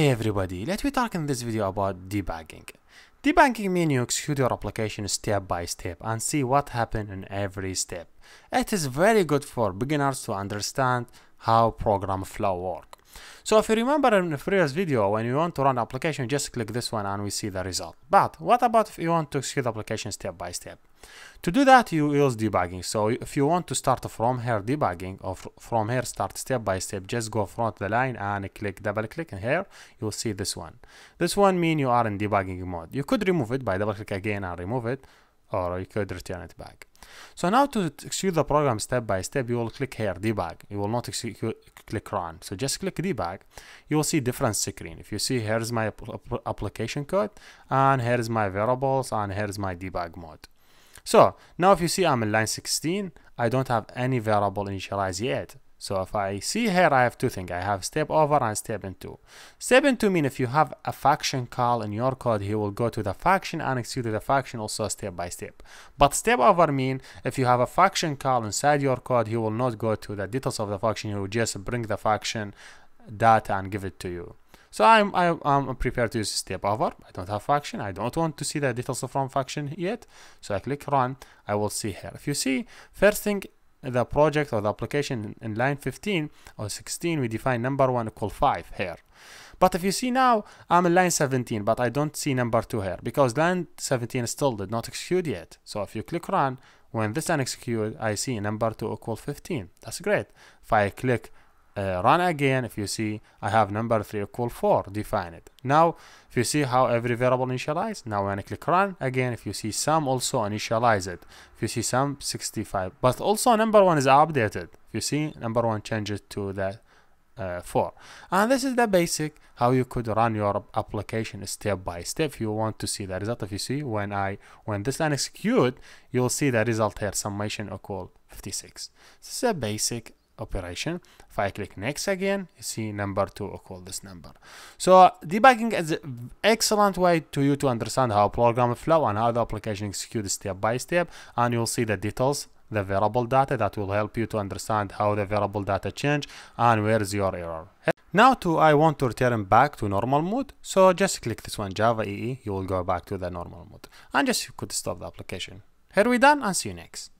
Hey everybody, let me talk in this video about debugging. Debugging means you execute your application step by step and see what happened in every step. It is very good for beginners to understand how program flow work. So if you remember in the previous video, when you want to run the application, just click this one and we see the result. But what about if you want to execute the application step by step? To do that, you use debugging. So if you want to start from here debugging, or from here start step by step, just go front the line and double click, and here you will see this one. This one means you are in debugging mode. You could remove it by double click again and remove it, or you could return it back. So now to execute the program step by step, you will click here debug. You will not click run. So just click debug. You will see different screen. If you see, here's my application code, and here's my variables, and here's my debug mode. So now if you see I'm in line 16, I don't have any variable initialized yet. So if I see here, I have two things. I have step over and step into. Step into mean if you have a function call in your code, he will go to the function and execute the function also step by step. But step over mean if you have a function call inside your code, he will not go to the details of the function. He will just bring the function data and give it to you. So I'm prepared to use step over. I don't have function. I don't want to see the details from function yet. So I click run. I will see here. If you see, first thing, the project or the application in line 15 or 16, we define number 1 equal 5 here. But if you see now, I'm in line 17, but I don't see number 2 here because line 17 still did not execute yet. So if you click run, when this line execute, I see number 2 equal 15. That's great. If I click run again, if you see, I have number 3 equal 4, define it. Now, if you see how every variable initialize, now when I click run again, if you see sum also initialize it. If you see sum 65, but also number 1 is updated. If you see, number 1 changes to the 4. And this is the basic how you could run your application step by step. If you want to see the result, if you see when this line execute, you'll see the result here, summation equal 56. This is a basic operation. If I click next again, you see number 2 equal this number. So debugging is an excellent way to you to understand how program flow and how the application executes step by step, and you'll see the details, the variable data that will help you to understand how the variable data change and where is your error. Now I want to return back to normal mode, so just click this one, Java EE, you will go back to the normal mode, and just you could stop the application. Here we done, and see you next.